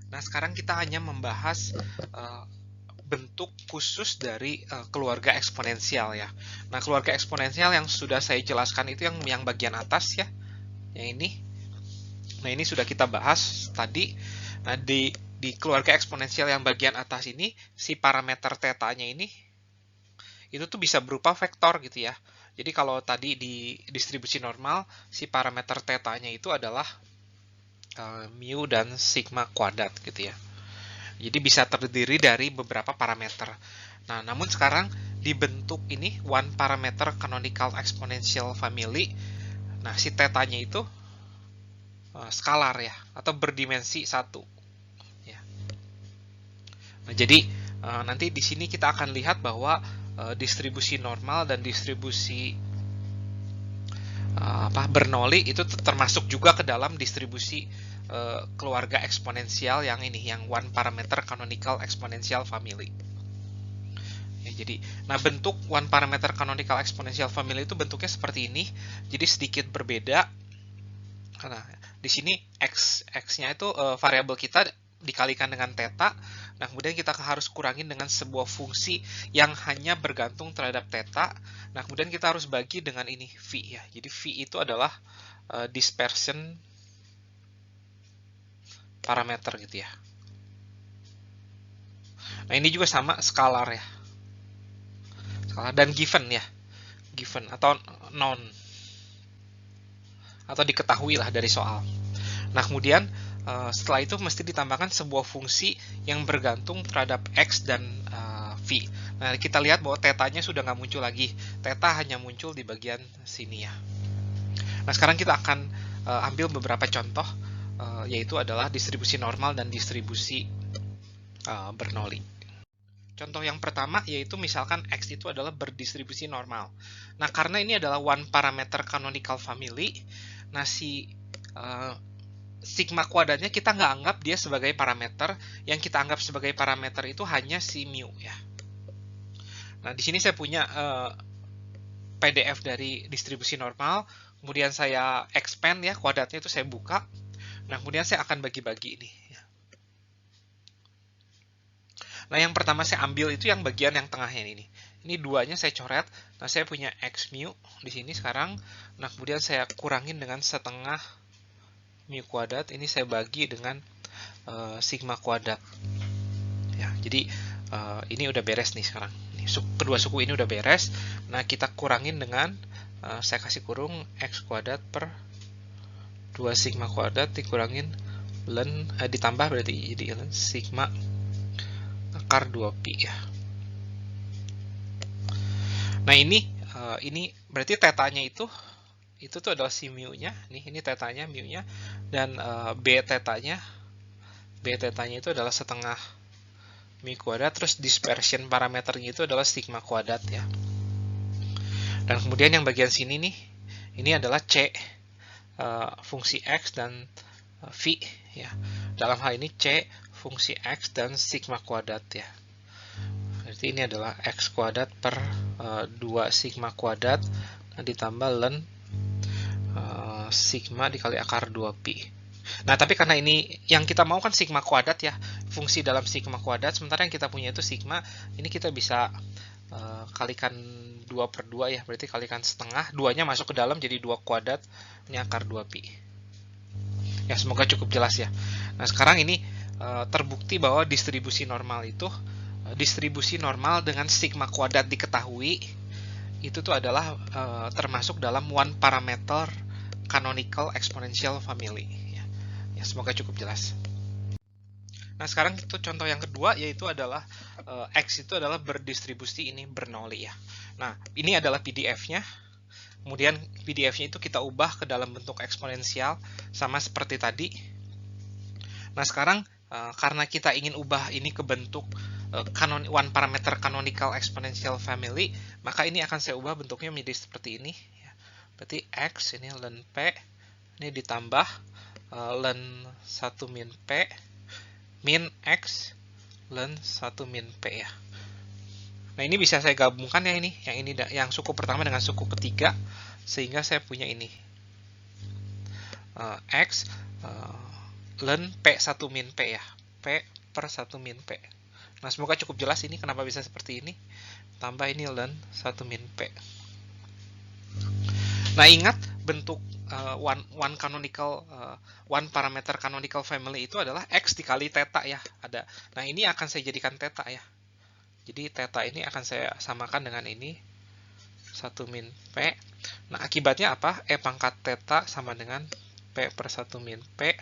Nah, sekarang kita hanya membahas bentuk khusus dari keluarga eksponensial ya. Nah, keluarga eksponensial yang sudah saya jelaskan itu yang bagian atas ya, yang ini. Nah, ini sudah kita bahas tadi. Nah, di keluarga eksponensial yang bagian atas ini, si parameter tetanya ini itu tuh bisa berupa vektor gitu ya. Jadi kalau tadi di distribusi normal, si parameter tetanya itu adalah mu dan sigma kuadrat gitu ya. Jadi bisa terdiri dari beberapa parameter. Nah, namun sekarang dibentuk ini one parameter canonical exponential family. Nah, si tetanya itu skalar ya, atau berdimensi satu. Ya. Nah, jadi nanti di sini kita akan lihat bahwa distribusi normal dan distribusi Bernoulli itu termasuk juga ke dalam distribusi keluarga eksponensial yang ini, yang one parameter canonical exponential family. Ya, jadi, nah bentuk one parameter canonical exponential family itu bentuknya seperti ini, jadi sedikit berbeda. Nah, di sini x-nya itu variabel kita dikalikan dengan theta. Nah, kemudian kita harus kurangin dengan sebuah fungsi yang hanya bergantung terhadap theta. Nah, kemudian kita harus bagi dengan ini v ya. Jadi v itu adalah dispersion parameter gitu ya. Nah, ini juga sama skalar ya. Skalar dan given ya. Given atau known atau diketahui lah dari soal. Nah, kemudian setelah itu mesti ditambahkan sebuah fungsi yang bergantung terhadap x dan v. Nah, kita lihat bahwa tetanya sudah nggak muncul lagi. Theta hanya muncul di bagian sini ya. Nah, sekarang kita akan ambil beberapa contoh, yaitu adalah distribusi normal dan distribusi Bernoulli. Contoh yang pertama yaitu misalkan x itu adalah berdistribusi normal. Nah, karena ini adalah one parameter canonical family, nah si sigma kuadratnya kita nggak anggap dia sebagai parameter. Yang kita anggap sebagai parameter itu hanya si mu ya. Nah, di sini saya punya PDF dari distribusi normal, kemudian saya expand ya, kuadratnya itu saya buka. Nah, kemudian saya akan bagi-bagi ini. Nah, yang pertama saya ambil itu yang bagian yang tengahnya ini. Ini duanya saya coret. Nah, saya punya x mu di sini sekarang. Nah, kemudian saya kurangin dengan setengah mu kuadrat. Ini saya bagi dengan sigma kuadrat. Ya, jadi ini udah beres nih sekarang. Kedua suku ini udah beres. Nah, kita kurangin dengan saya kasih kurung x kuadrat per 2 sigma kuadrat dikurangin ln ditambah berarti jadi ln sigma akar 2pi ya. Nah, ini berarti tetanya itu tuh adalah si mu-nya. Ini tetanya mu-nya dan b tetanya itu adalah setengah mu kuadrat, terus dispersion parameternya itu adalah sigma kuadrat ya. Dan kemudian yang bagian sini nih, ini adalah c fungsi x dan v ya. Dalam hal ini c fungsi x dan sigma kuadrat ya. Berarti ini adalah x kuadrat per 2 sigma kuadrat ditambah ln sigma dikali akar 2pi. Nah, tapi karena ini yang kita mau kan sigma kuadrat ya, fungsi dalam sigma kuadrat, sementara yang kita punya itu sigma, ini kita bisa kalikan 2 per 2 ya, berarti kalikan setengah, 2-nya masuk ke dalam jadi 2 kuadrat, ini akar 2pi. Ya, semoga cukup jelas ya. Nah, sekarang ini terbukti bahwa distribusi normal itu, distribusi normal dengan sigma kuadrat diketahui, itu tuh adalah termasuk dalam one parameter canonical exponential family. Ya, semoga cukup jelas. Nah, sekarang itu contoh yang kedua, yaitu adalah X itu adalah berdistribusi ini Bernoulli ya. Nah, ini adalah PDF-nya. Kemudian PDF-nya itu kita ubah ke dalam bentuk eksponensial, sama seperti tadi. Nah, sekarang karena kita ingin ubah ini ke bentuk one parameter canonical exponential family, maka ini akan saya ubah bentuknya menjadi seperti ini. Berarti X, ini ln P, ini ditambah ln 1 min P, min X ln 1 min P ya. Nah, ini bisa saya gabungkan ya ini, yang suku pertama dengan suku ketiga, sehingga saya punya ini. X ln P1 min P ya. P per 1 min P. Nah, semoga cukup jelas ini kenapa bisa seperti ini. Tambah ini ln 1 min P. Nah, ingat bentuk one canonical, one parameter canonical family itu adalah X dikali theta ya. Ada. Nah, ini akan saya jadikan theta ya. Jadi, theta ini akan saya samakan dengan ini. 1 min P. Nah, akibatnya apa? E pangkat theta sama dengan P per 1 min P.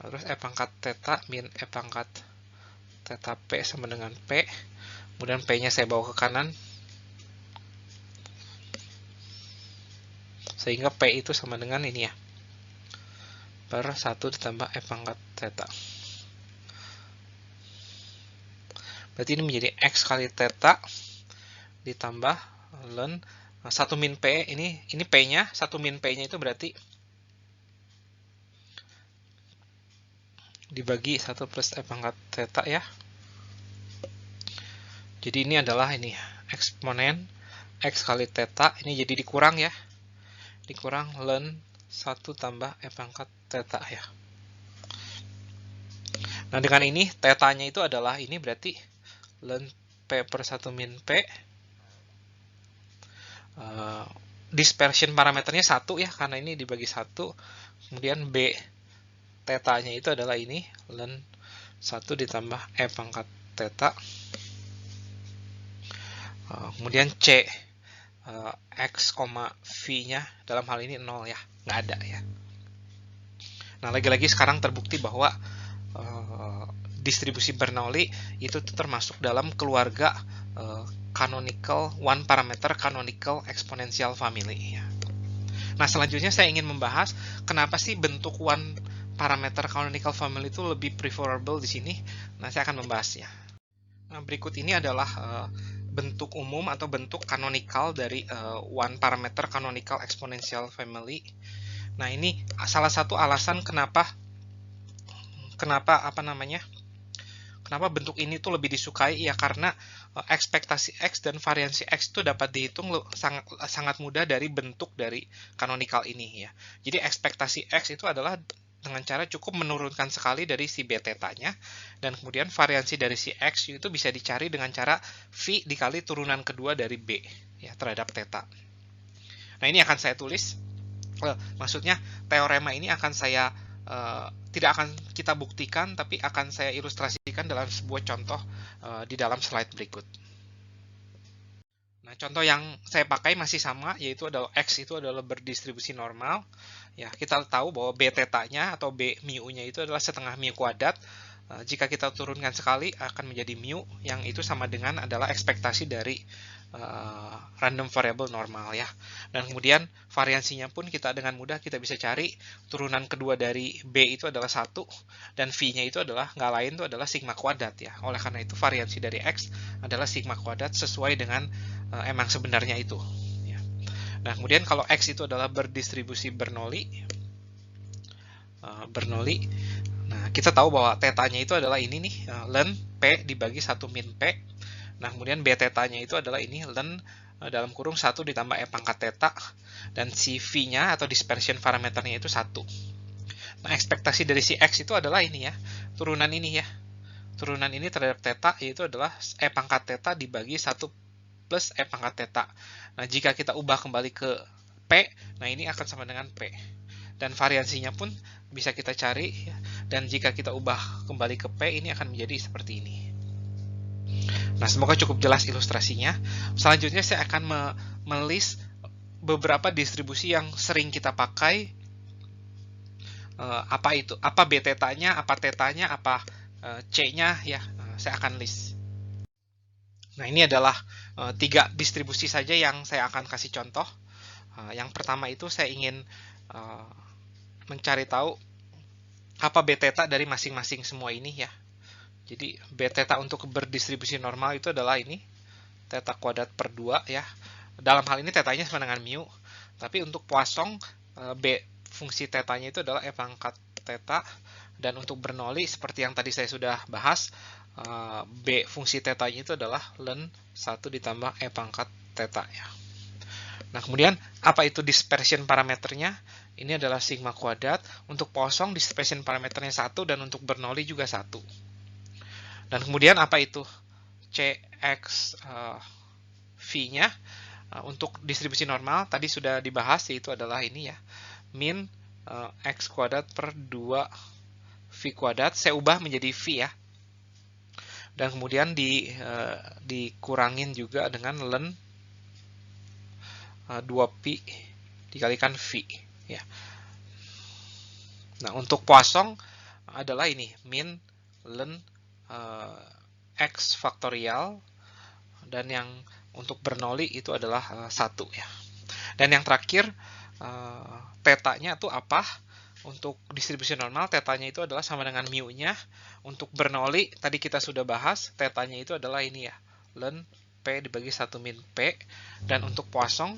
Terus E pangkat theta min E pangkat theta P sama dengan P. Kemudian P-nya saya bawa ke kanan. Sehingga P itu sama dengan ini ya. Per 1 ditambah E pangkat theta. Berarti ini menjadi X kali theta ditambah ln 1 min P. Ini P-nya, 1 min P-nya itu berarti dibagi 1 plus E pangkat theta ya. Jadi ini adalah ini eksponen X kali theta, ini jadi dikurang ya. Dikurang ln 1 tambah E pangkat theta ya. Nah, dengan ini theta-nya itu adalah ini berarti ln P per 1 min P. Dispersion parameternya 1 ya, karena ini dibagi 1. Kemudian B theta-nya itu adalah ini ln 1 ditambah E pangkat theta. Kemudian C X, V-nya dalam hal ini 0 ya, nggak ada ya. Nah, lagi-lagi sekarang terbukti bahwa distribusi Bernoulli itu termasuk dalam keluarga canonical, one parameter canonical exponential family ya. Nah, selanjutnya saya ingin membahas kenapa sih bentuk one parameter canonical family itu lebih preferable di sini. Nah, saya akan membahasnya. Nah, berikut ini adalah bentuk umum atau bentuk canonical dari one parameter canonical exponential family. Nah, ini salah satu alasan kenapa bentuk ini tuh lebih disukai ya, karena ekspektasi X dan variansi X itu dapat dihitung sangat mudah dari bentuk dari canonical ini ya. Jadi ekspektasi X itu adalah dengan cara cukup menurunkan sekali dari si B theta-nya, dan kemudian variansi dari si X itu bisa dicari dengan cara V dikali turunan kedua dari B ya terhadap theta. Nah, ini akan saya tulis. Maksudnya teorema ini akan saya tidak akan kita buktikan, tapi akan saya ilustrasikan dalam sebuah contoh di dalam slide berikut. Nah, contoh yang saya pakai masih sama, yaitu adalah X itu adalah berdistribusi normal. Ya, kita tahu bahwa B theta-nya atau B mu-nya itu adalah setengah mu kuadrat. Jika kita turunkan sekali akan menjadi mu, yang itu sama dengan adalah ekspektasi dari random variable normal ya. Dan kemudian variansinya pun kita dengan mudah kita bisa cari. Turunan kedua dari B itu adalah 1, dan V-nya itu adalah nggak lain itu adalah sigma kuadrat ya. Oleh karena itu variansi dari X adalah sigma kuadrat sesuai dengan emang sebenarnya itu. Nah, kemudian kalau X itu adalah berdistribusi Bernoulli. Nah, kita tahu bahwa theta-nya itu adalah ini nih, ln P dibagi 1 min P. Nah, kemudian B theta-nya itu adalah ini ln dalam kurung 1 ditambah E pangkat theta, dan si V-nya atau dispersion parameternya itu 1. Nah, ekspektasi dari si X itu adalah ini ya, turunan ini ya. Turunan ini terhadap theta yaitu adalah E pangkat theta dibagi 1 plus E pangkat theta. Nah, jika kita ubah kembali ke P, nah ini akan sama dengan P. Dan variansinya pun bisa kita cari, ya. Dan jika kita ubah kembali ke P, ini akan menjadi seperti ini. Nah, semoga cukup jelas ilustrasinya. Selanjutnya saya akan melist beberapa distribusi yang sering kita pakai. Apa B theta-nya, apa theta-nya, apa C-nya, ya. Saya akan list. Nah, ini adalah 3 distribusi saja yang saya akan kasih contoh. Yang pertama itu saya ingin mencari tahu apa B theta dari masing-masing semua ini ya. Jadi B theta untuk berdistribusi normal itu adalah ini, theta kuadrat per 2 ya. Dalam hal ini theta-nya sama dengan mu. Tapi untuk Poisson, B fungsi theta-nya itu adalah E pangkat theta. Dan untuk Bernoulli, seperti yang tadi saya sudah bahas, B fungsi theta-nya itu adalah ln 1 ditambah E pangkat theta ya. Nah, kemudian apa itu dispersion parameternya? Ini adalah sigma kuadrat. Untuk Poisson distribution parameternya 1 dan untuk Bernoulli juga 1. Dan kemudian apa itu Cx V-nya? Untuk distribusi normal tadi sudah dibahas, yaitu adalah ini ya, min x kuadrat per 2 V kuadrat. Saya ubah menjadi V ya. Dan kemudian dikurangin juga dengan ln 2pi dikalikan V ya. Nah, untuk Poisson adalah ini min ln x faktorial, dan yang untuk Bernoulli itu adalah 1 ya. Dan yang terakhir tetanya itu apa? Untuk distribusi normal tetanya itu adalah sama dengan mu-nya. Untuk Bernoulli tadi kita sudah bahas, tetanya itu adalah ini ya, ln P dibagi 1 min P. Dan untuk Poisson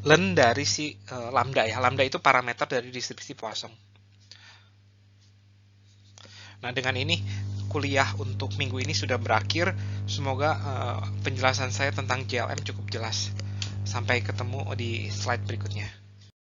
ln dari si lambda ya. Lambda itu parameter dari distribusi Poisson. Nah, dengan ini kuliah untuk minggu ini sudah berakhir. Semoga penjelasan saya tentang JLM cukup jelas. Sampai ketemu di slide berikutnya.